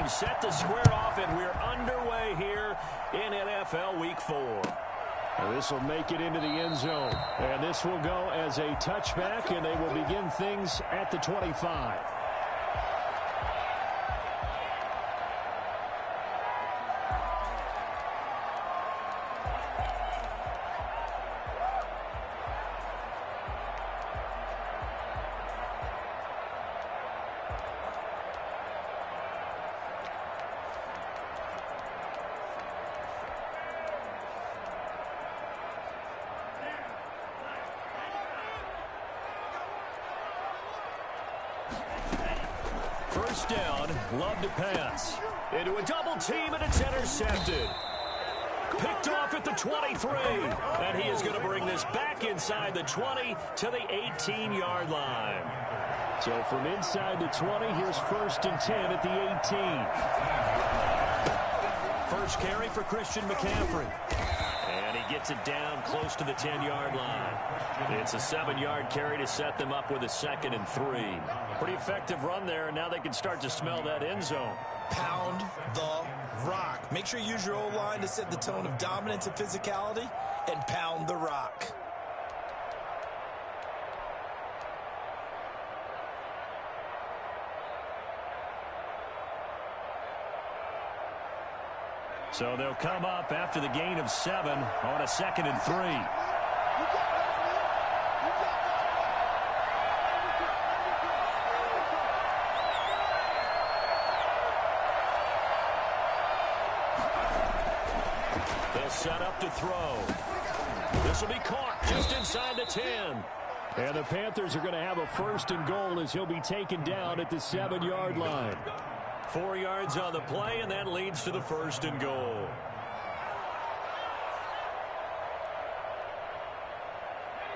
teams set to square off, and we're underway here in NFL Week 4. This will make it into the end zone. And this will go as a touchback, and they will begin things at the 25. First down, Love to pass. Into a double team, and it's intercepted. Picked off at the 23. And he is going to bring this back inside the 20 to the 18-yard line. So from inside the 20, here's 1st and 10 at the 18. First carry for Christian McCaffrey. And he gets it down close to the 10-yard line. It's a 7-yard carry to set them up with a 2nd and 3. Pretty effective run there, and now they can start to smell that end zone. Pound the rock. Make sure you use your O-line to set the tone of dominance and physicality, and pound the rock. So they'll come up after the gain of 7 on a 2nd and 3. They'll set up to throw. This will be caught just inside the 10. And the Panthers are going to have a 1st and goal as he'll be taken down at the 7-yard line. 4 yards on the play, and that leads to the 1st and goal.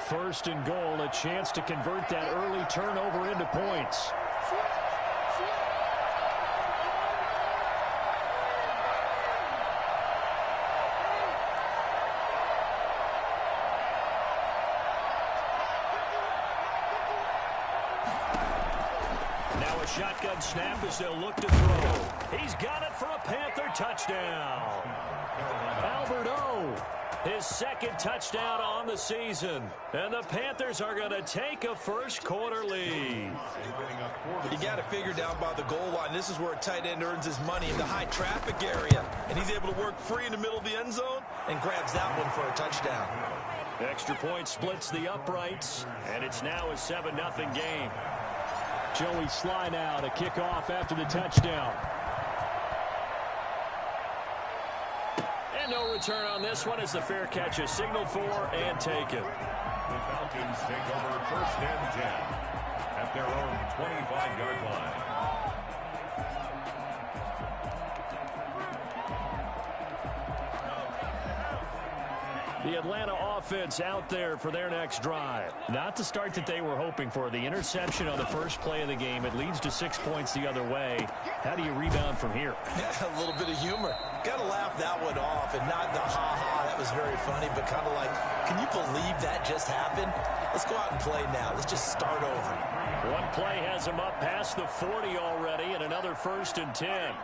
First and goal, a chance to convert that early turnover into points. Shotgun snap as they'll look to throw. He's got it for a Panther touchdown. Albert O, his 2nd touchdown on the season. And the Panthers are going to take a first-quarter lead. You got to figure down by the goal line. This is where a tight end earns his money in the high traffic area. And he's able to work free in the middle of the end zone and grabs that one for a touchdown. Extra point splits the uprights, and it's now a 7-0 game. Joey Sly now to kick off after the touchdown. And no return on this one as the fair catch is signaled for and taken. The Falcons take over 1st and 10 at their own 25-yard line. The Atlanta offense out there for their next drive. Not the start that they were hoping for. The interception on the first play of the game. It leads to 6 points the other way. How do you rebound from here? A little bit of humor. Got to laugh that one off and not the ha-ha. That was very funny, but kind of like, can you believe that just happened? Let's go out and play now. Let's just start over. One play has him up past the 40 already, and another 1st and 10.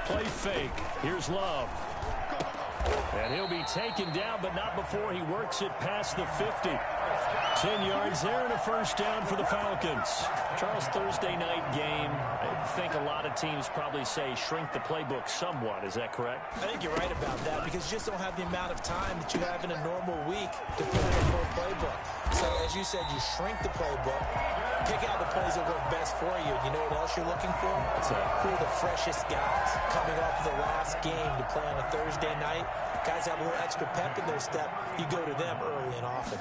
Play fake. Here's Love. And he'll be taken down, but not before he works it past the 50. 10 yards there and a 1st down for the Falcons. Charles, Thursday night game. I think a lot of teams probably say shrink the playbook somewhat. Is that correct? I think you're right about that because you just don't have the amount of time that you have in a normal week to put in a full playbook. So, as you said, you shrink the playbook, pick out the plays that work best for you. You know what else you're looking for? Who are the freshest guys coming off the last game to play on a Thursday night? Guys have a little extra pep in their step. You go to them early and often.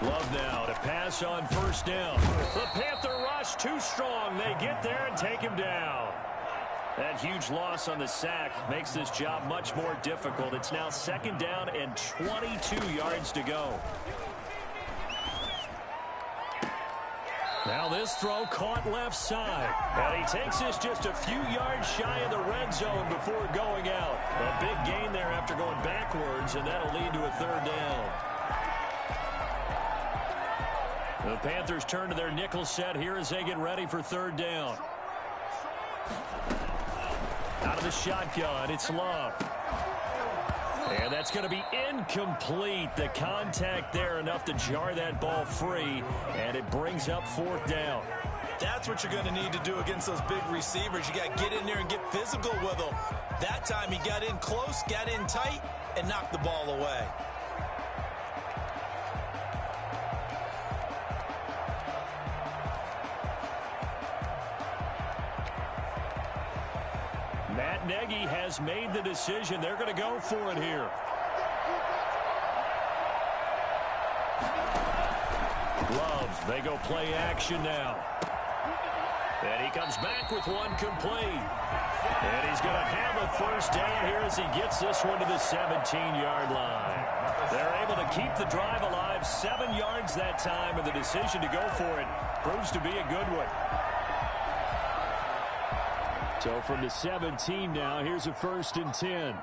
Love now to pass on 1st down. The Panther rush too strong. They get there and take him down. That huge loss on the sack makes this job much more difficult. It's now 2nd down and 22 yards to go. Now this throw caught left side. And he takes this just a few yards shy of the red zone before going out. A big gain there after going backwards, and that'll lead to a 3rd down. The Panthers turn to their nickel set here as they get ready for 3rd down. Out of the shotgun, it's Love. And that's going to be incomplete. The contact there enough to jar that ball free, and it brings up 4th down. That's what you're going to need to do against those big receivers. You got to get in there and get physical with them. That time he got in close, got in tight, and knocked the ball away. Matt Nagy has made the decision. They're going to go for it here. Love, they go play action now. And he comes back with one complete. And he's going to have a 1st down here as he gets this one to the 17-yard line. They're able to keep the drive alive, 7 yards that time, and the decision to go for it proves to be a good one. So from the 17 now, here's a 1st and 10.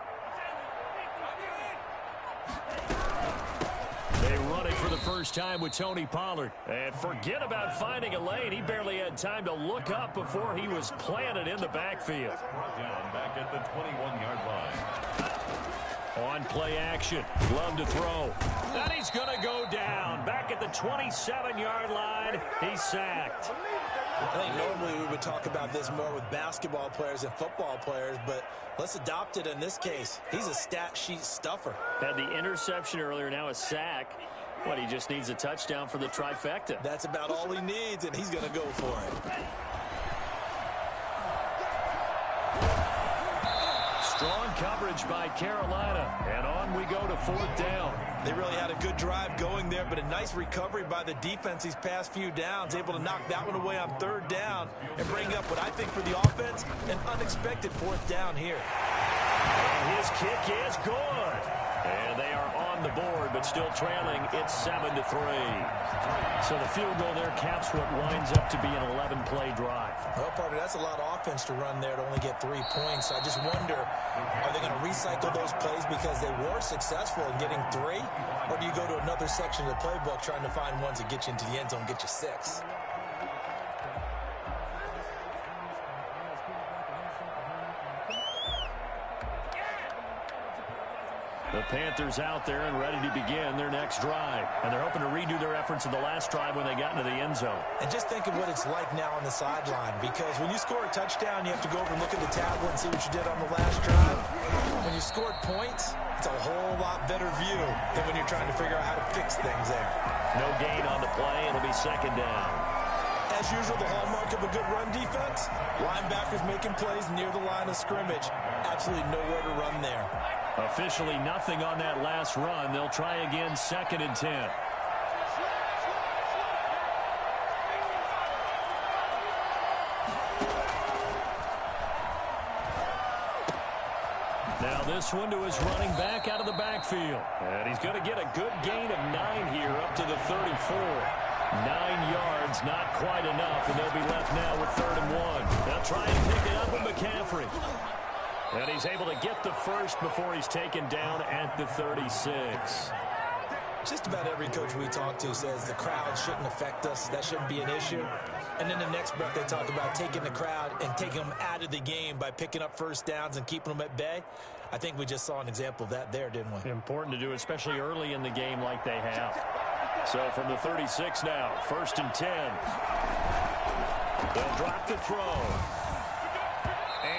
They run it for the first time with Tony Pollard. And forget about finding a lane. He barely had time to look up before he was planted in the backfield. Down back at the 21-yard line. On play action. Love to throw. And he's going to go down. Back at the 27-yard line. He's sacked. I think normally we would talk about this more with basketball players and football players, but let's adopt it in this case. He's a stat sheet stuffer. Had the interception earlier, now a sack. What, he just needs a touchdown for the trifecta. That's about all he needs, and he's going to go for it. Strong coverage by Carolina, and on we go to 4th down. They really had a good drive going there, but a nice recovery by the defense these past few downs, able to knock that one away on 3rd down and bring up what I think for the offense, an unexpected 4th down here. And his kick is good. And they are on the board, but still trailing. It's 7-3. So the field goal there caps what winds up to be an 11-play drive. Well, partner, that's a lot of offense to run there to only get 3 points. I just wonder, are they going to recycle those plays because they were successful in getting 3? Or do you go to another section of the playbook trying to find ones that get you into the end zone, get you 6? The Panthers out there and ready to begin their next drive. And they're hoping to redo their efforts in the last drive when they got into the end zone. And just think of what it's like now on the sideline, because when you score a touchdown, you have to go over and look at the tablet and see what you did on the last drive. When you scored points, it's a whole lot better view than when you're trying to figure out how to fix things there. No gain on the play. It'll be 2nd down. As usual, the hallmark of a good run defense, linebackers making plays near the line of scrimmage. Absolutely nowhere to run there. Officially nothing on that last run. They'll try again, 2nd and 10. Now this one to his running back out of the backfield. And he's going to get a good gain of 9 here up to the 34. 9 yards, not quite enough, and they'll be left now with 3rd and 1. They'll try and pick it up with McCaffrey. And he's able to get the first before he's taken down at the 36. Just about every coach we talk to says the crowd shouldn't affect us. That shouldn't be an issue. And then the next breath they talk about taking the crowd and taking them out of the game by picking up 1st downs and keeping them at bay. I think we just saw an example of that there, didn't we? Important to do, especially early in the game like they have. So from the 36 now, 1st and 10. They'll drop the throw.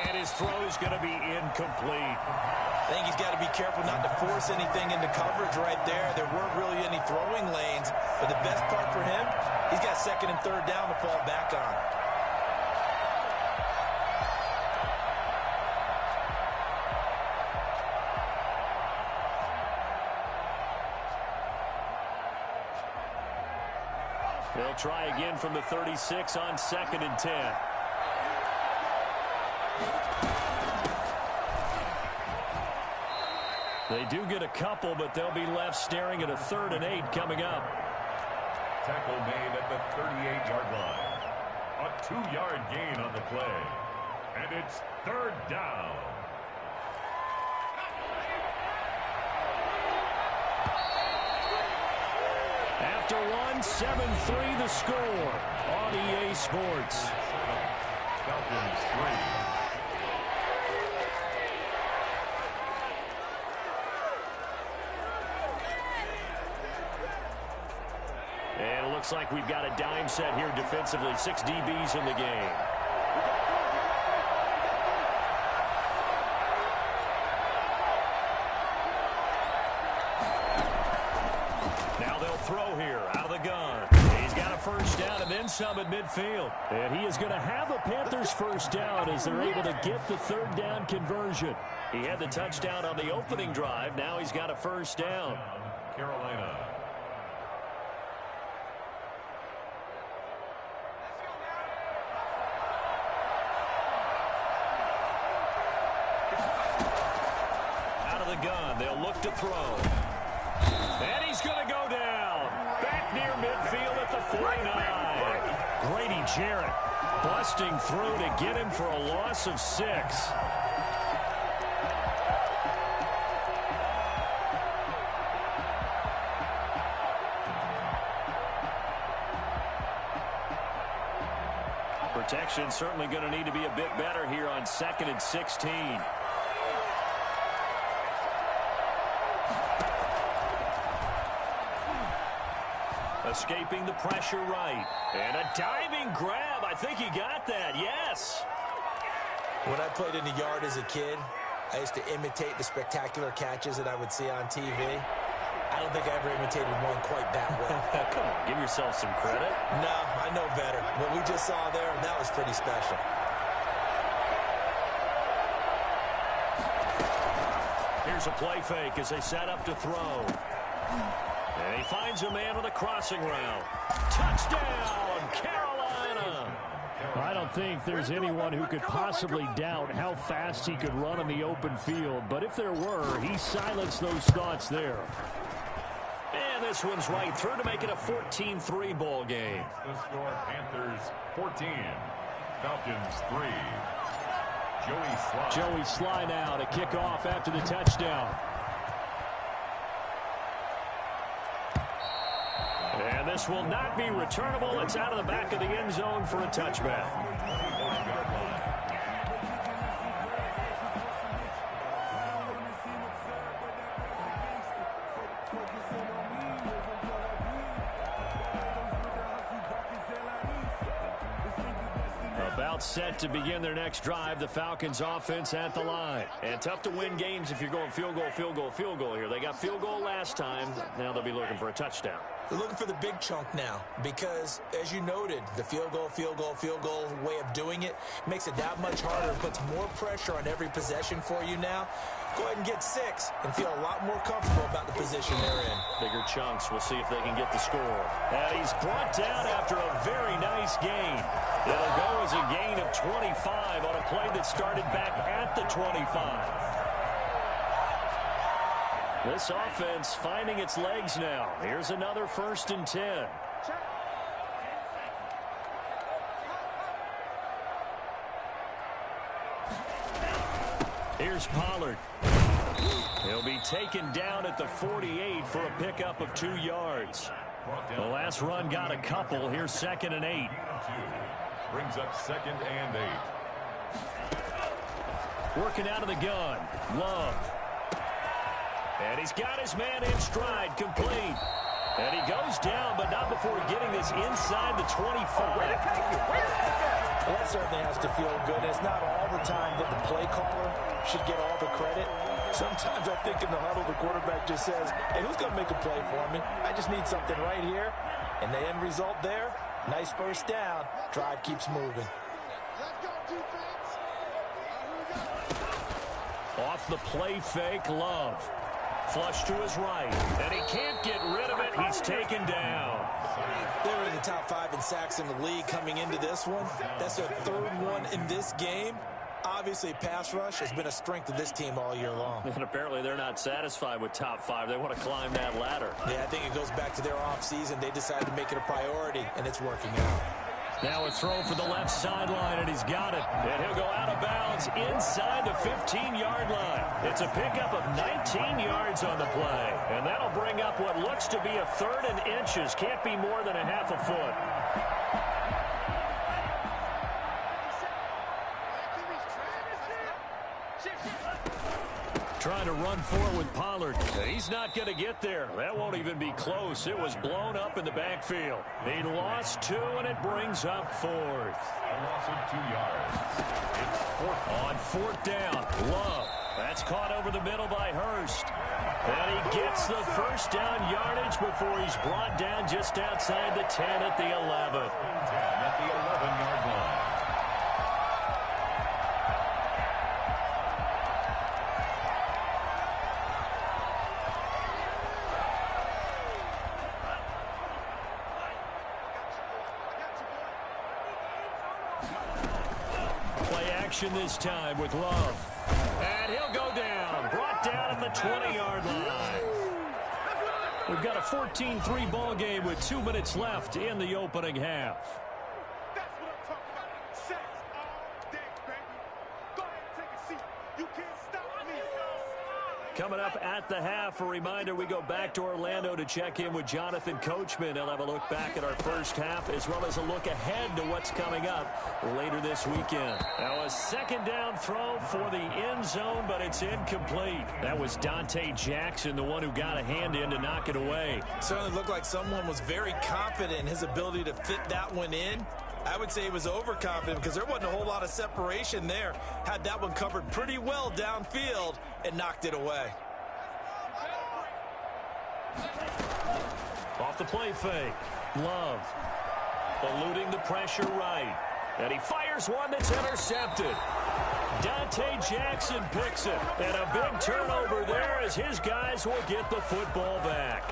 And his throw's going to be incomplete. I think he's got to be careful not to force anything into coverage right there. There weren't really any throwing lanes. But the best part for him, he's got 2nd and 3rd down to fall back on. They'll try again from the 36 on 2nd and 10. They do get a couple, but they'll be left staring at a 3rd and 8 coming up. Tackle made at the 38-yard line. A 2-yard gain on the play. And it's 3rd down. After one, 7-3 the score on EA Sports. Falcons 3. looks like we've got a dime set here defensively. 6 DBs in the game. Now they'll throw here out of the gun. He's got a first down and then some at midfield. And he is going to have a Panthers first down as they're able to get the third down conversion. He had the touchdown on the opening drive. Now he's got a first down. Carolina. Out of the gun, they'll look to throw. And he's going to go down. Back near midfield at the 49. Grady Jarrett busting through to get him for a loss of 6. Protection certainly going to need to be a bit better here on 2nd and 16. Escaping the pressure right. And a diving grab. I think he got that. Yes. When I played in the yard as a kid, I used to imitate the spectacular catches that I would see on TV. I don't think I ever imitated one quite that well. Come on, give yourself some credit. No, I know better. What we just saw there, that was pretty special. Here's a play fake as they set up to throw. And he finds a man on the crossing route. Touchdown, Carolina! I don't think there's anyone who could possibly doubt how fast he could run on the open field. But if there were, he silenced those thoughts there. And this one's right through to make it a 14-3 ball game. The score, Panthers 14, Falcons 3. Joey Sly now to kick off after the touchdown. And this will not be returnable. It's out of the back of the end zone for a touchback. About set to begin their next drive. The Falcons offense at the line. And tough to win games if you're going field goal, field goal, field goal here. They got field goal last time. Now they'll be looking for a touchdown. They're looking for the big chunk now because, as you noted, the field goal way of doing it makes it that much harder, puts more pressure on every possession for you now. Go ahead and get 6 and feel a lot more comfortable about the position they're in. Bigger chunks. We'll see if they can get the score. And he's brought down after a very nice gain. It'll go as a gain of 25 on a play that started back at the 25. This offense finding its legs now. Here's another 1st and 10. Here's Pollard. He'll be taken down at the 48 for a pickup of 2 yards. The last run got a couple. Here's 2nd and 8. Brings up 2nd and 8. Working out of the gun. Love. And he's got his man in stride, complete. And he goes down, but not before getting this inside the 25. Well, that certainly has to feel good. It's not all the time that the play caller should get all the credit. Sometimes I think in the huddle, the quarterback just says, hey, who's going to make a play for me? I just need something right here. And the end result there, nice first down. Drive keeps moving. Off the play fake, Love. Flush to his right, and he can't get rid of it. He's taken down. They were in the top 5 in sacks in the league coming into this one. That's their 3rd one in this game. Obviously, pass rush has been a strength of this team all year long. And apparently they're not satisfied with top 5. They want to climb that ladder. Yeah, I think it goes back to their offseason. They decided to make it a priority, and it's working out. Now a throw for the left sideline, and he's got it. And he'll go out of bounds inside the 15-yard line. It's a pickup of 19 yards on the play. And that'll bring up what looks to be a 3rd and inches. Can't be more than a half a foot. Trying to run forward with Pollard. He's not going to get there. That won't even be close. It was blown up in the backfield. He lost 2, and it brings up 4th. A loss of 2 yards. It's 4th. On 4th down, Love. That's caught over the middle by Hurst. And he gets the first down yardage before he's brought down just outside the 10 at the 11. 10 at the 11-yard line. This time with Love. And he'll go down. Brought down at the 20-yard line. We've got a 14-3 ball game with 2 minutes left in the opening half. That's what I'm talking about. Sacks all day, baby. Go ahead and take a seat. You can't stop me. Coming up at the half, a reminder, we go back to Orlando to check in with Jonathan Coachman. He'll have a look back at our first half as well as a look ahead to what's coming up later this weekend. Now a second down throw for the end zone, but it's incomplete. That was Dante Jackson, the one who got a hand in to knock it away. Certainly looked like someone was very confident in his ability to fit that one in. I would say he was overconfident because there wasn't a whole lot of separation there. Had that one covered pretty well downfield and knocked it away. Off the play fake. Love eluding the pressure right. And he fires one that's intercepted. Dante Jackson picks it. And a big turnover there as his guys will get the football back.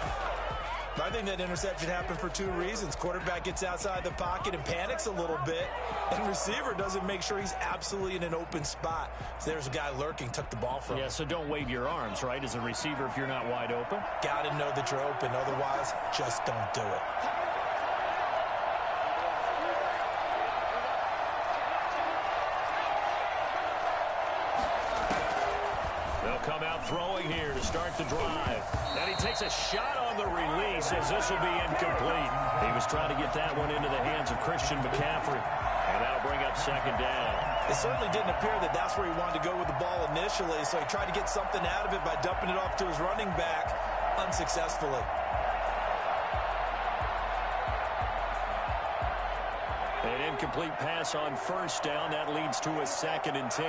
I think that interception happened for 2 reasons. Quarterback gets outside the pocket and panics a little bit, and receiver doesn't make sure he's absolutely in an open spot. So there's a guy lurking, took the ball from him. Yeah, so don't wave your arms, right, as a receiver if you're not wide open. Got to know that you're open. Otherwise, just don't do it. They'll come out throwing here to start the drive. And he takes a shot on the release as this will be incomplete. He was trying to get that one into the hands of Christian McCaffrey. And that'll bring up second down. It certainly didn't appear that that's where he wanted to go with the ball initially, so he tried to get something out of it by dumping it off to his running back unsuccessfully. An incomplete pass on first down. That leads to a 2nd and 10.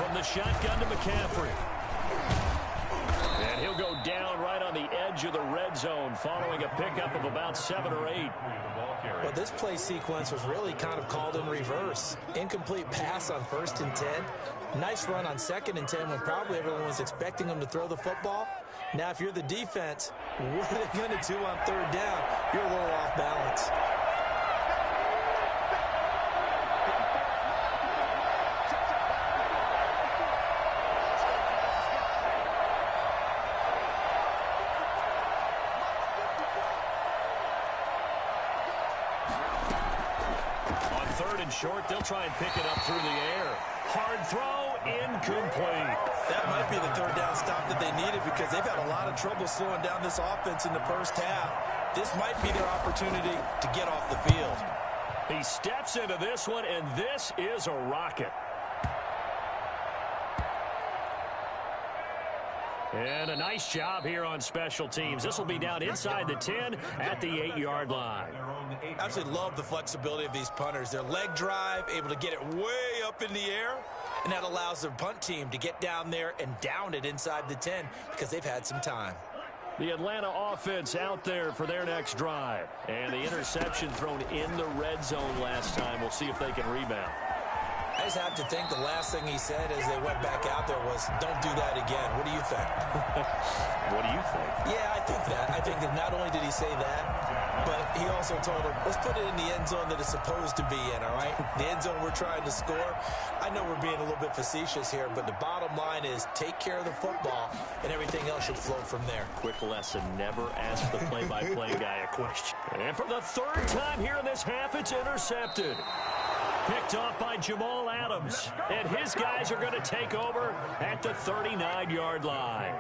From the shotgun to McCaffrey. And he'll go down right on the edge of the red zone following a pickup of about 7 or 8. Well, this play sequence was really kind of called in reverse. Incomplete pass on 1st and 10. Nice run on 2nd and 10 when probably everyone was expecting him to throw the football. Now, if you're the defense, what are they going to do on 3rd down? You're a little off balance. Short, they'll try and pick it up through the air. Hard throw, incomplete. That might be the 3rd down stop that they needed because they've had a lot of trouble slowing down this offense in the first half. This might be their opportunity to get off the field. He steps into this one, and this is a rocket. And a nice job here on special teams. This will be down inside the 10 at the 8-yard line. I absolutely love the flexibility of these punters. Their leg drive, able to get it way up in the air, and that allows their punt team to get down there and down it inside the 10 because they've had some time. The Atlanta offense out there for their next drive. And the interception thrown in the red zone last time. We'll see if they can rebound. I just have to think the last thing he said as they went back out there was, don't do that again. What do you think? What do you think? Yeah, I think that. I think that not only did he say that, but he also told him, let's put it in the end zone that it's supposed to be in, all right? The end zone we're trying to score. I know we're being a little bit facetious here, but the bottom line is take care of the football, and everything else should flow from there. Quick lesson, never ask the play-by-play guy a question. And for the 3rd time here in this half, it's intercepted. Picked off by Jamal Adams. And his guys are going to take over at the 39-yard line.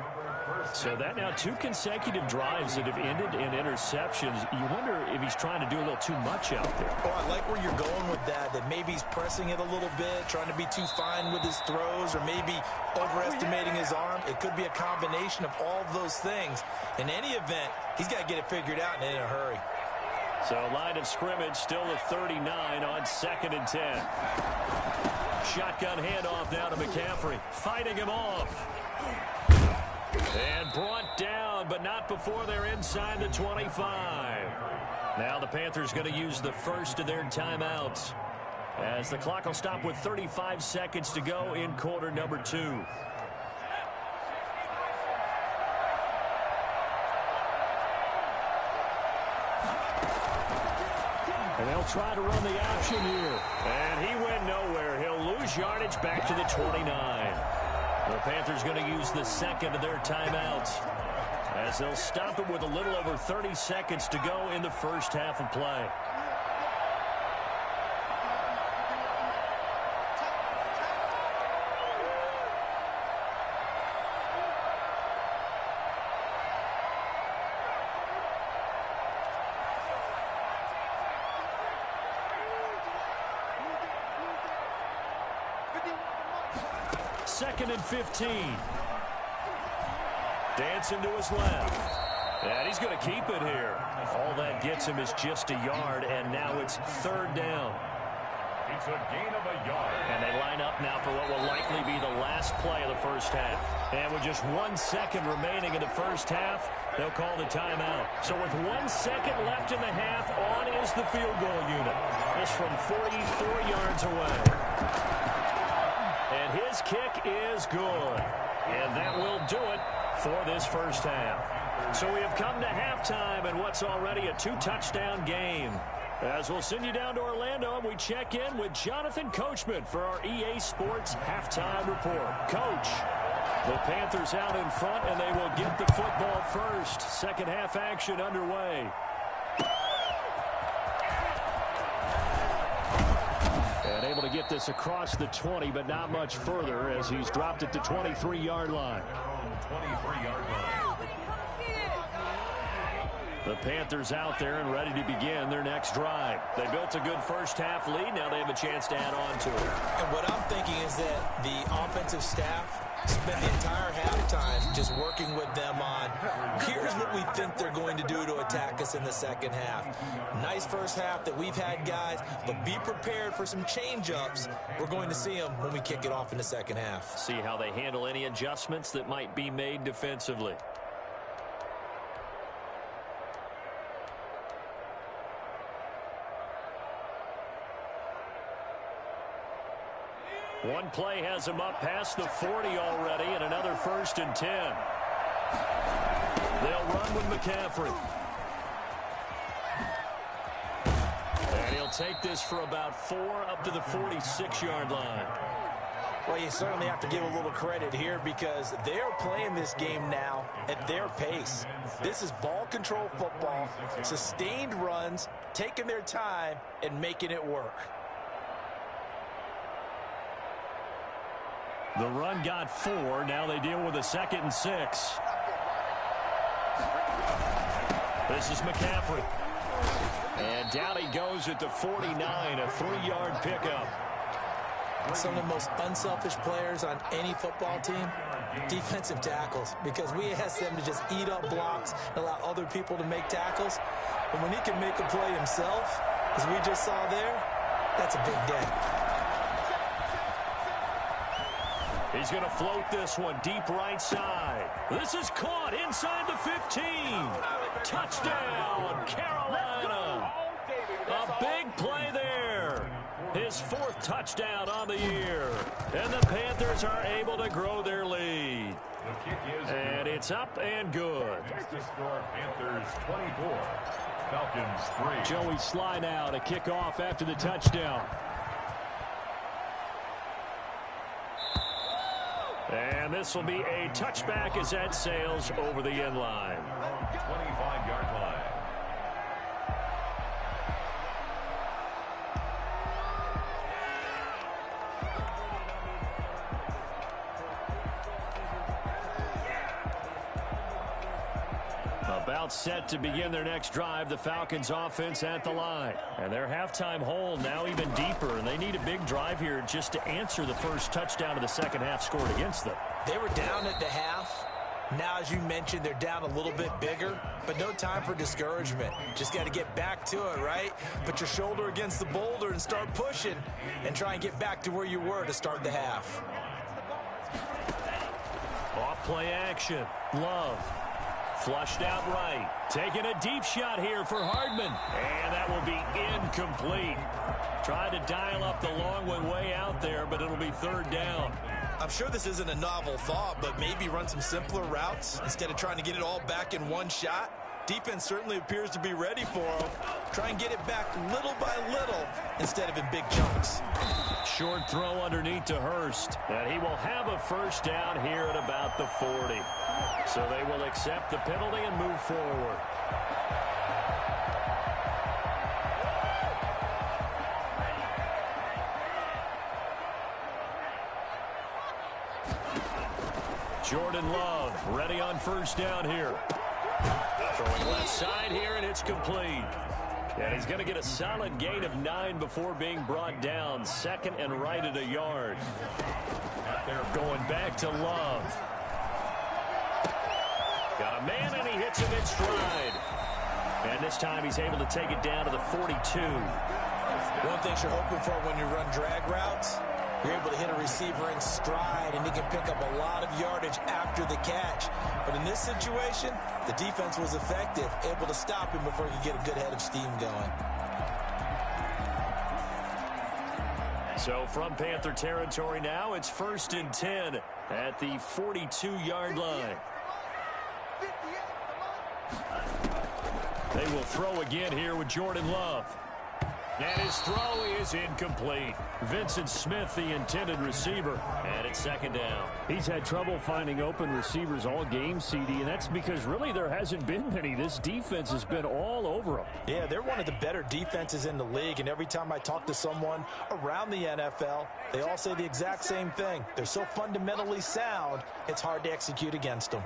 So that now 2 consecutive drives that have ended in interceptions. You wonder if he's trying to do a little too much out there. Oh, I like where you're going with that maybe he's pressing it a little bit, trying to be too fine with his throws, or maybe overestimating his arm. It could be a combination of all of those things. In any event, he's got to get it figured out and in a hurry. So line of scrimmage still at 39 on 2nd and 10. Shotgun handoff now to McCaffrey, fighting him off. And brought down, but not before they're inside the 25. Now the Panthers going to use the first of their timeouts, as the clock will stop with 35 seconds to go in quarter number 2. And they'll try to run the option here. And he went nowhere. He'll lose yardage back to the 29. The Panthers going to use the second of their timeouts, as they'll stop it with a little over 30 seconds to go in the first half of play. Second and 15. Dancing to his left. And he's going to keep it here. All that gets him is just a yard, and now it's 3rd down. It's a gain of a yard. And they line up now for what will likely be the last play of the first half. And with just 1 second remaining in the first half, they'll call the timeout. So with 1 second left in the half, on is the field goal unit. This from 44 yards away. And his kick is good. And that will do it for this first half. So we have come to halftime in what's already a 2-touchdown game. As we'll send you down to Orlando, and we check in with Jonathan Coachman for our EA Sports Halftime Report. Coach, the Panthers out in front, and they will get the football first. Second half action underway. And able to get this across the 20, but not much further, as he's dropped it to 23-yard line. 23-yard line. The Panthers out there and ready to begin their next drive. They built a good first half lead. Now they have a chance to add on to it. And what I'm thinking is that the offensive staff spent the entire halftime just working with them on, here's what we think they're going to do to attack us in the second half. Nice first half that we've had, guys, but be prepared for some change-ups. We're going to see them when we kick it off in the second half. See how they handle any adjustments that might be made defensively. One play has him up past the 40 already, and another 1st and 10. They'll run with McCaffrey. And he'll take this for about 4 up to the 46-yard line. Well, you certainly have to give a little credit here because they're playing this game now at their pace. This is ball control football, sustained runs, taking their time, and making it work. The run got 4. Now they deal with a 2nd and 6. This is McCaffrey. And down he goes at the 49, a 3-yard pickup. Some of the most unselfish players on any football team, defensive tackles, because we ask them to just eat up blocks and allow other people to make tackles. And when he can make a play himself, as we just saw there, that's a big day. He's going to float this one deep right side. This is caught inside the 15. Touchdown, Carolina. A big play there. His 4th touchdown on the year. And the Panthers are able to grow their lead. And it's up and good. The score, Panthers 24, Falcons 3. Joey Sly now to kick off after the touchdown. And this will be a touchback as that sails over the end line. 25-yard line. About set to begin their next drive, the Falcons offense at the line. And their halftime hole now even deeper, and they need a big drive here just to answer the first touchdown of the second half scored against them. They were down at the half. Now, as you mentioned, they're down a little bit bigger, but no time for discouragement. Just got to get back to it, right? Put your shoulder against the boulder and start pushing and try and get back to where you were to start the half. Off play action. Love. Flushed out right. Taking a deep shot here for Hardman. And that will be incomplete. Tried to dial up the long one way out there, but it'll be third down. I'm sure this isn't a novel thought, but maybe run some simpler routes instead of trying to get it all back in one shot. Defense certainly appears to be ready for him. Try and get it back little by little instead of in big chunks. Short throw underneath to Hurst. And he will have a first down here at about the 40. So they will accept the penalty and move forward. Jordan Love ready on first down here. Throwing left side here, and it's complete. And he's going to get a solid gain of 9 before being brought down. Second and right at a yard. They're going back to Love. Got a man, and he hits him in stride. And this time he's able to take it down to the 42. One thing you're hoping for when you run drag routes, you're able to hit a receiver in stride, and he can pick up a lot of yardage after the catch. But in this situation, the defense was effective, able to stop him before he could get a good head of steam going. So from Panther territory now, it's 1st and 10 at the 42-yard line. They will throw again here with Jordan Love. And his throw is incomplete. Vincent Smith, the intended receiver, and it's second down. He's had trouble finding open receivers all game, CD, and that's because really there hasn't been many. This defense has been all over them. Yeah, they're one of the better defenses in the league, and every time I talk to someone around the NFL, they all say the exact same thing. They're so fundamentally sound, it's hard to execute against them.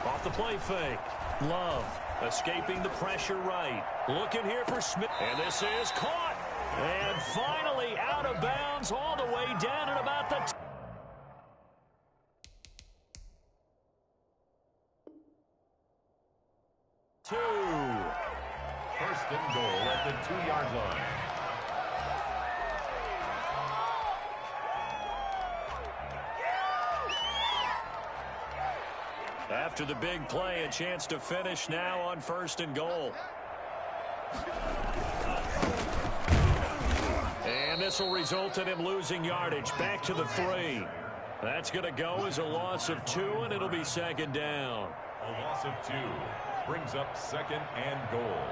Off the play fake. Love. Escaping the pressure right. Looking here for Smith. And this is caught. And finally out of bounds all the way down at about the 2. First and goal at the 2-yard line. After the big play, a chance to finish now on 1st and goal. And this will result in him losing yardage. Back to the 3. That's going to go as a loss of 2, and it'll be second down. A loss of 2 brings up 2nd and goal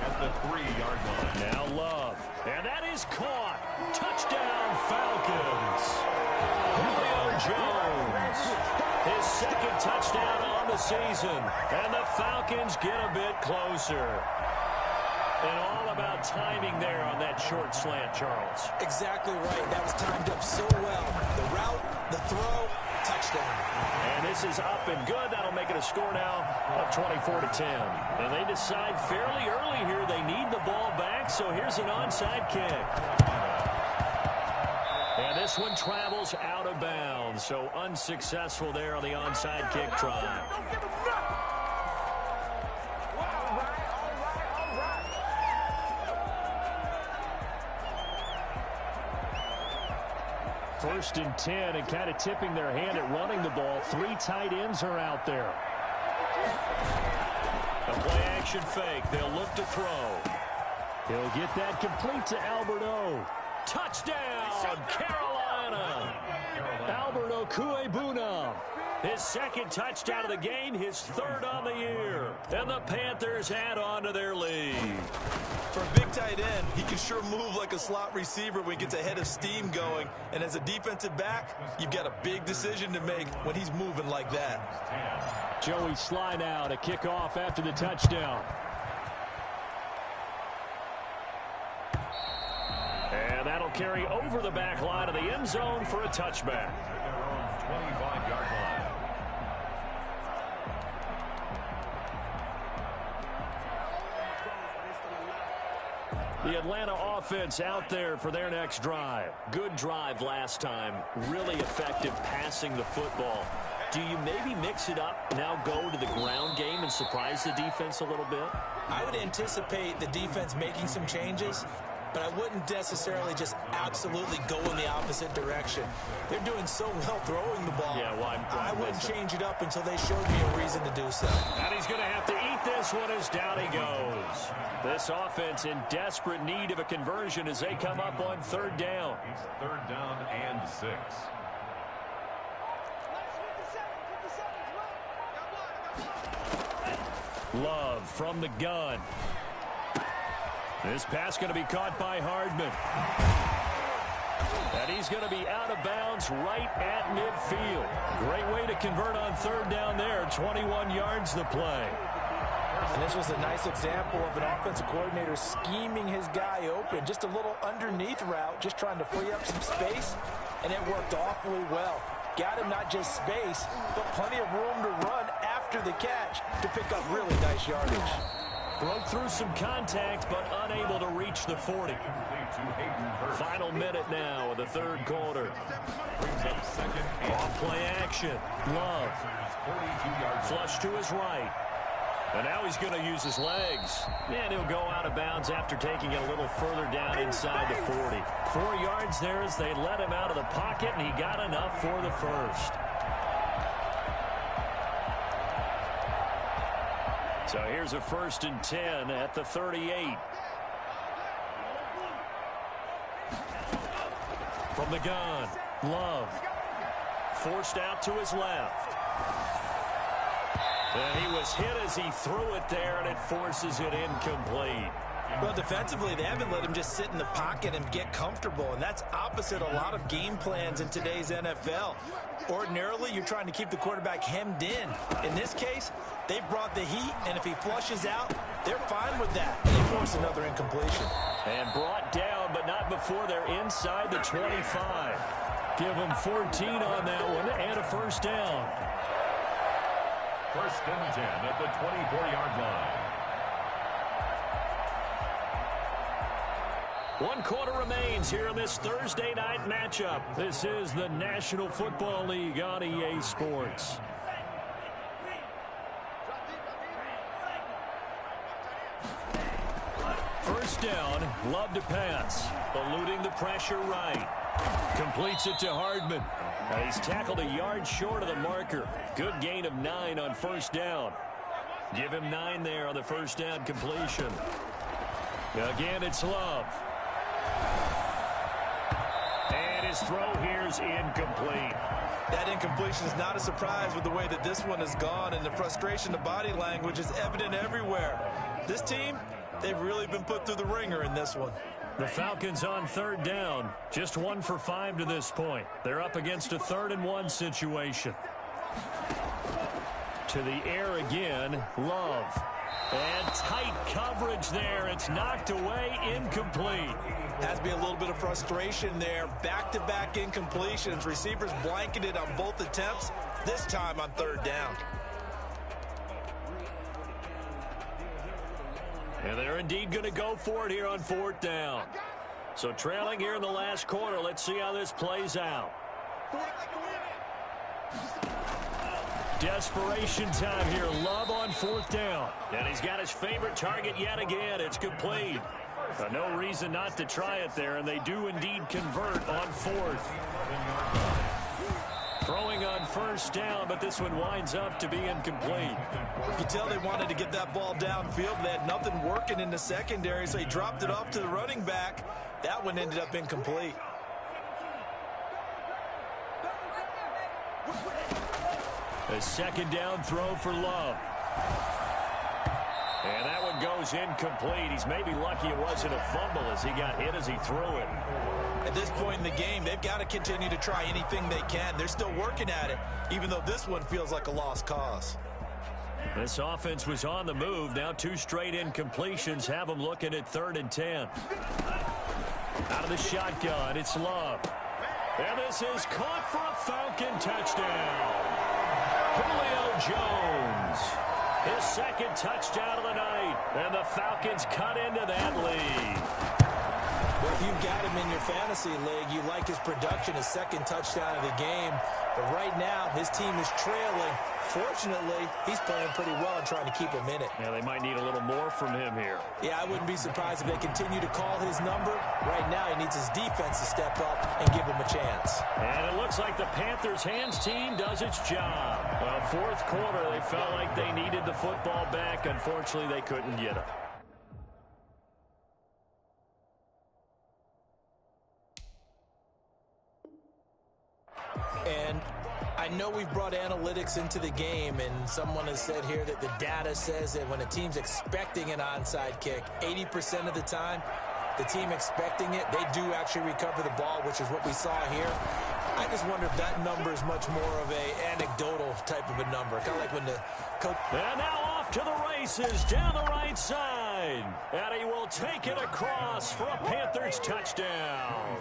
at the 3-yard line. Now Love. And that is caught. Touchdown, Falcons. Julio Jones. His second touchdown on the season. And the Falcons get a bit closer. And all about timing there on that short slant, Charles. Exactly right. That was timed up so well. The route, the throw, touchdown. And this is up and good. That'll make it a score now of 24-10. And they decide fairly early here they need the ball back, so here's an onside kick. And this one travels out of bounds, so unsuccessful there on the onside kick try. First and 10, and kind of tipping their hand at running the ball. 3 tight ends are out there. A play-action fake. They'll look to throw. He'll get that complete to Alberto. Touchdown, Carolina. Alberto Cuebuna. His second touchdown of the game, his 3rd on the year. And the Panthers add on to their lead. For a big tight end, he can sure move like a slot receiver when he gets a head of steam going. And as a defensive back, you've got a big decision to make when he's moving like that. Joey Sly now to kick off after the touchdown. And that'll carry over the back line of the end zone for a touchback. 25-yard line. The Atlanta offense out there for their next drive. Good drive last time. Really effective passing the football. Do you maybe mix it up, now go to the ground game and surprise the defense a little bit? I would anticipate the defense making some changes, but I wouldn't necessarily just absolutely go in the opposite direction. They're doing so well throwing the ball. Yeah, well, I wouldn't change it up until they showed me a reason to do so. And he's going to have to eat this one as down he goes. This offense in desperate need of a conversion as they come up on third down. It's third down and 6. Love from the gun. This pass going to be caught by Hardman. And he's going to be out of bounds right at midfield. Great way to convert on third down there. 21 yards the play. And this was a nice example of an offensive coordinator scheming his guy open. Just a little underneath route, just trying to free up some space, and it worked awfully well. Got him not just space, but plenty of room to run after the catch to pick up really nice yardage. Broke through some contact, but unable to reach the 40. Final minute now of the third quarter. Off play action. Love. Flush to his right. And now he's going to use his legs. And he'll go out of bounds after taking it a little further down inside the 40. 4 yards there as they let him out of the pocket, and he got enough for the first. So here's a 1st and 10 at the 38. From the gun, Love. Forced out to his left. And he was hit as he threw it there, and it forces it incomplete. Well, defensively, they haven't let him just sit in the pocket and get comfortable, and that's opposite a lot of game plans in today's NFL. Ordinarily, you're trying to keep the quarterback hemmed in. In this case, they brought the heat, and if he flushes out, they're fine with that. They force another incompletion. And brought down, but not before they're inside the 25. Give him 14 on that one, and a first down. 1st and 10 at the 24-yard line. 1 quarter remains here in this Thursday night matchup. This is the National Football League on EA Sports. First down, Love to pass. Eluding the pressure right. Completes it to Hardman. And he's tackled a yard short of the marker. Good gain of 9 on first down. Give him 9 there on the first down completion. Again, it's Love. And his throw here's incomplete. That incompletion is not a surprise with the way that this one has gone, and the frustration of body language is evident everywhere. This team, they've really been put through the ringer in this one. The Falcons on third down. Just 1 for 5 to this point. They're up against a 3rd and 1 situation. To the air again, Love. And tight coverage there. It's knocked away, incomplete. Has to be a little bit of frustration there. Back-to-back incompletions. Receivers blanketed on both attempts, this time on third down. And they're indeed going to go for it here on 4th down. So trailing here in the last quarter. Let's see how this plays out. Desperation time here. Love on 4th down. And he's got his favorite target yet again. It's complete. No reason not to try it there, and they do indeed convert on 4th. Throwing on first down, but this one winds up to be incomplete. You can tell they wanted to get that ball downfield. They had nothing working in the secondary, so he dropped it off to the running back. That one ended up incomplete. A 2nd down throw for Love. And that one goes incomplete. He's maybe lucky it wasn't a fumble as he got hit as he threw it. At this point in the game, they've got to continue to try anything they can. They're still working at it, even though this one feels like a lost cause. This offense was on the move. Now 2 straight incompletions have them looking at 3rd and 10. Out of the shotgun, it's Love. And this is caught for a Falcon touchdown. Julio Jones. His second touchdown of the night. And the Falcons cut into that lead. Well, if you've got him in your fantasy league, you like his production, his second touchdown of the game. But right now, his team is trailing. Fortunately, he's playing pretty well and trying to keep him in it. Yeah, they might need a little more from him here. Yeah, I wouldn't be surprised if they continue to call his number. Right now, he needs his defense to step up and give him a chance. And it looks like the Panthers' hands team does its job. Well, fourth quarter, they felt like they needed the football back. Unfortunately, they couldn't get it. And I know we've brought analytics into the game, and someone has said here that the data says that when a team's expecting an onside kick, 80% of the time, the team expecting it, they do actually recover the ball, which is what we saw here. I just wonder if that number is much more of a anecdotal type of a number, kind of like when the coach... And now off to the races down the right side. And he will take it across for a Panthers touchdown.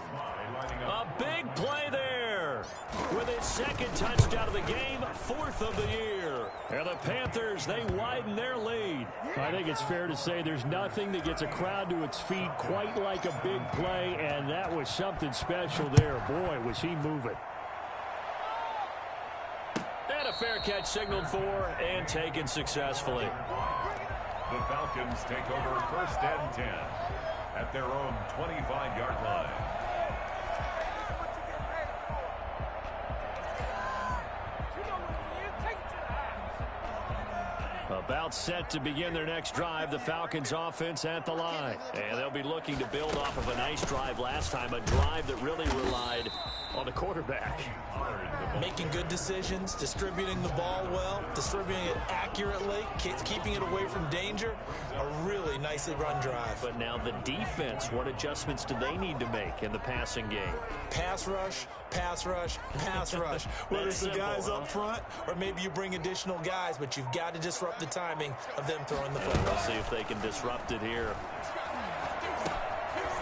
A big play there with his second touchdown of the game, fourth of the year. And the Panthers, they widen their lead. I think it's fair to say there's nothing that gets a crowd to its feet quite like a big play, and that was something special there. Boy, was he moving. And a fair catch signaled for and taken successfully. The Falcons take over first and 10 at their own 25-yard line. About set to begin their next drive, the Falcons offense at the line. And they'll be looking to build off of a nice drive last time, a drive that really relied on the quarterback. Making good decisions, distributing the ball well, distributing it accurately, keeping it away from danger. A really nicely run drive. But now the defense, what adjustments do they need to make in the passing game? Pass rush, pass rush, pass rush. Whether it's the guys up front or maybe you bring additional guys, but you've got to disrupt the timing of them throwing the football. We'll see if they can disrupt it here.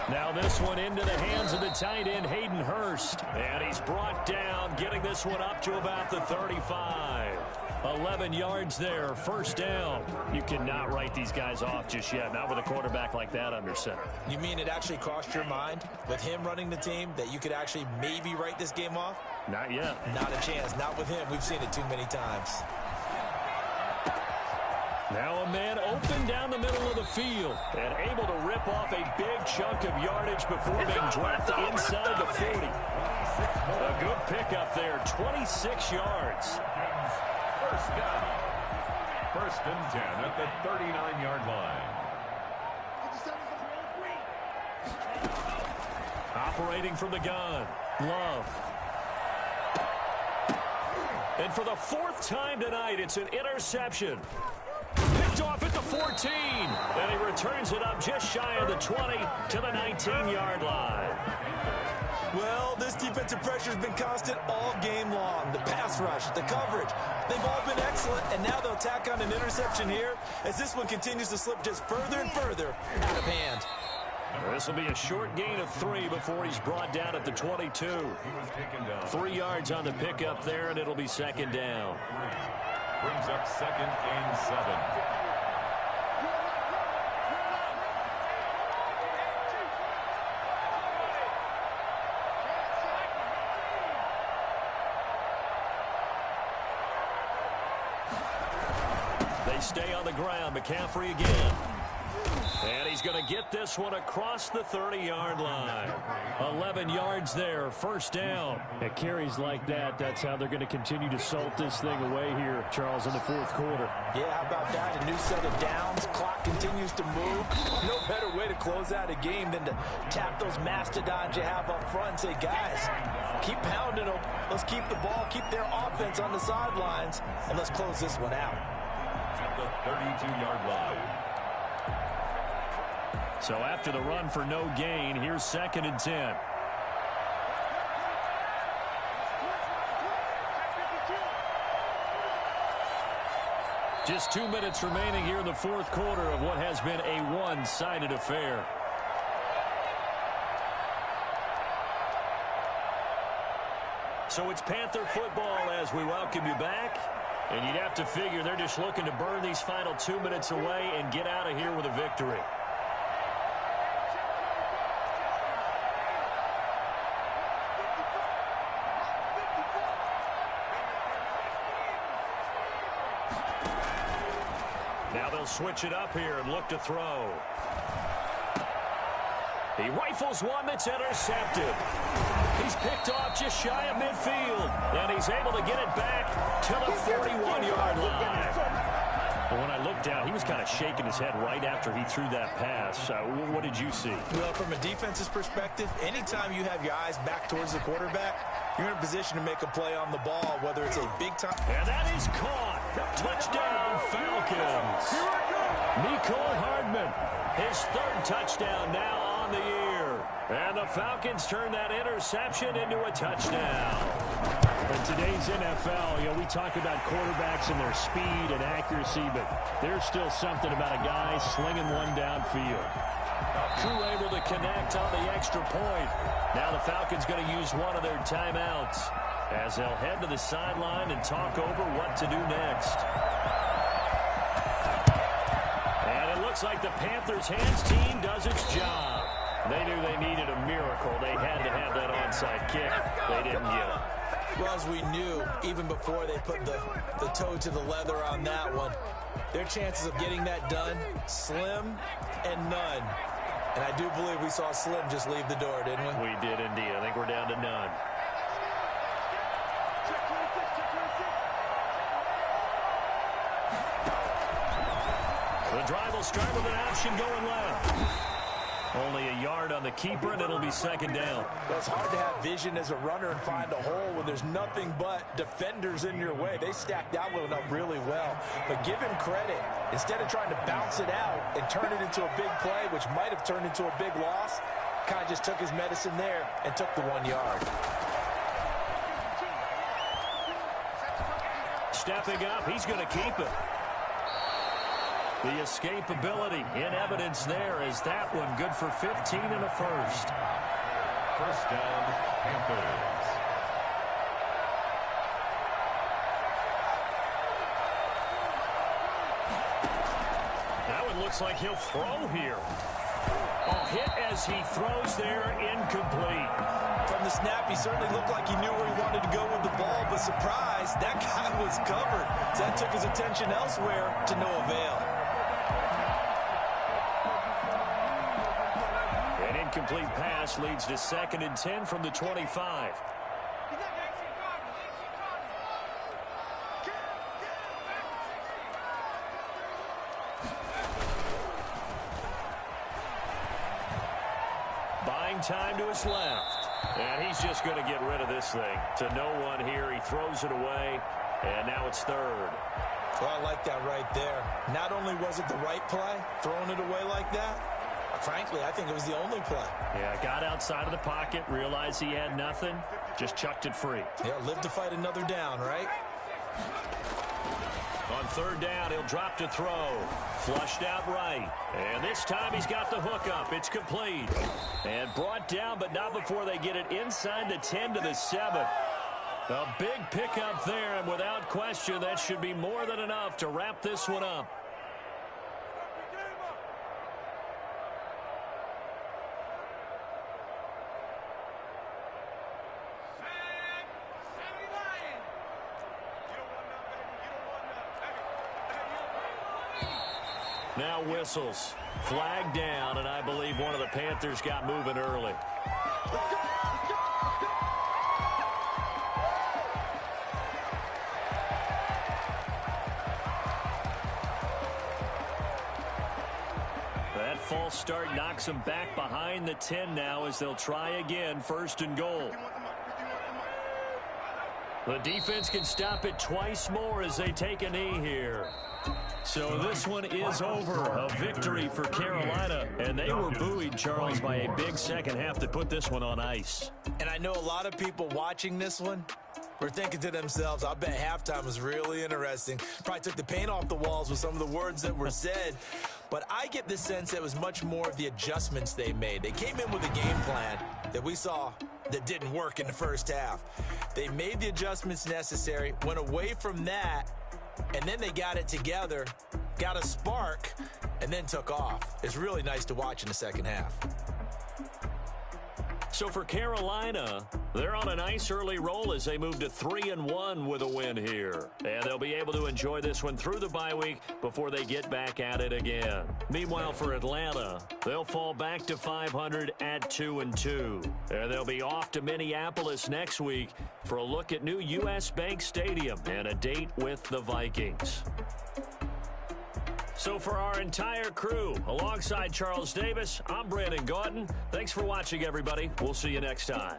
Now this one into the hands of the tight end, Hayden Hurst. And he's brought down, getting this one up to about the 35. 11 yards there, first down. You cannot write these guys off just yet, not with a quarterback like that under center. You mean it actually crossed your mind with him running the team that you could actually maybe write this game off? Not yet. Not a chance. Not with him. We've seen it too many times. Now a man open down the middle of the field and able to rip off a big chunk of yardage before being dropped inside the 40. A good pickup there, 26 yards. First down. First and 10 at the 39-yard line. Operating from the gun, Love. And for the fourth time tonight, it's an interception. Picked off at the 14, and he returns it up just shy of the 20 to the 19-yard line. Well, this defensive pressure has been constant all game long. The pass rush, the coverage, they've all been excellent, and now they'll tack on an interception here as this one continues to slip just further and further out of hand. This will be a short gain of 3 before he's brought down at the 22. 3 yards on the pickup there, and it'll be second down. Brings up second and 7. They stay on the ground. McCaffrey again. And he's going to get this one across the 30-yard line. 11 yards there, first down. At carries like that, that's how they're going to continue to salt this thing away here, Charles, in the fourth quarter. Yeah, how about that? A new set of downs. Clock continues to move. No better way to close out a game than to tap those mastodons you have up front and say, guys, keep pounding them. Let's keep the ball, keep their offense on the sidelines, and let's close this one out. At the 32-yard line. So after the run for no gain, here's second and 10. Just 2 minutes remaining here in the fourth quarter of what has been a one-sided affair. So it's Panther football as we welcome you back. And you'd have to figure they're just looking to burn these final 2 minutes away and get out of here with a victory. Now they'll switch it up here and look to throw. He rifles one that's intercepted. He's picked off just shy of midfield, and he's able to get it back to the 41-yard line. And when I looked down, he was kind of shaking his head right after he threw that pass. What did you see? Well, from a defense's perspective, anytime you have your eyes back towards the quarterback, you're in a position to make a play on the ball, whether it's a big time. And that is caught. Touchdown, Falcons. Mecole Hardman, his third touchdown now on the year. And the Falcons turn that interception into a touchdown. In today's NFL, we talk about quarterbacks and their speed and accuracy, but there's still something about a guy slinging one downfield. Crew able to connect on the extra point. Now the Falcons going to use one of their timeouts as they'll head to the sideline and talk over what to do next. And it looks like the Panthers' hands team does its job. They knew they needed a miracle. They had to have that onside kick. They didn't get it. Well, as we knew, even before they put the toe to the leather on that one, their chances of getting that done, slim and none. And I do believe we saw Slim just leave the door, didn't we? We did indeed. I think we're down to none. The drive will start with an option going left. Only a yard on the keeper, and it'll be second down. Well, it's hard to have vision as a runner and find a hole when there's nothing but defenders in your way. They stacked that one up really well. But give him credit. Instead of trying to bounce it out and turn it into a big play, which might have turned into a big loss, kind of just took his medicine there and took the 1 yard. Stepping up, he's going to keep it. The escapability in evidence there as that one good for 15 and a first. First down, Panthers. That one looks like he'll throw here. Oh, hit as he throws there, incomplete. From the snap, he certainly looked like he knew where he wanted to go with the ball, but surprise, that guy was covered. So that took his attention elsewhere to no avail. An incomplete pass leads to 2nd and 10 from the 25. Buying time to his left. And he's just going to get rid of this thing. To no one here. He throws it away. And now it's third. Well, I like that right there. Not only was it the right play, throwing it away like that, frankly, I think it was the only play. Yeah, got outside of the pocket, realized he had nothing, just chucked it free. Yeah, live to fight another down, right? On third down, he'll drop to throw. Flushed out right. And this time he's got the hook up. It's complete. And brought down, but not before they get it inside the 10 to the 7. A big pickup there, and without question, that should be more than enough to wrap this one up. Now whistles. Flag down, and I believe one of the Panthers got moving early. That false start knocks them back behind the 10 now as they'll try again, 1st and goal. The defense can stop it twice more as they take a knee here. So this one is over. A victory for Carolina. And they were buoyed, Charles, by a big second half to put this one on ice. And I know a lot of people watching this one were thinking to themselves, I bet halftime was really interesting. Probably took the paint off the walls with some of the words that were said. But I get the sense that it was much more of the adjustments they made. They came in with a game plan that we saw that didn't work in the first half. They made the adjustments necessary, went away from that, and then they got it together, got a spark, and then took off. It's really nice to watch in the second half. So for Carolina, they're on a nice early roll as they move to 3-1 with a win here. And they'll be able to enjoy this one through the bye week before they get back at it again. Meanwhile, for Atlanta, they'll fall back to 500 at 2-2. And they'll be off to Minneapolis next week for a look at new U.S. Bank Stadium and a date with the Vikings. So for our entire crew, alongside Charles Davis, I'm Brandon Gautin. Thanks for watching, everybody. We'll see you next time.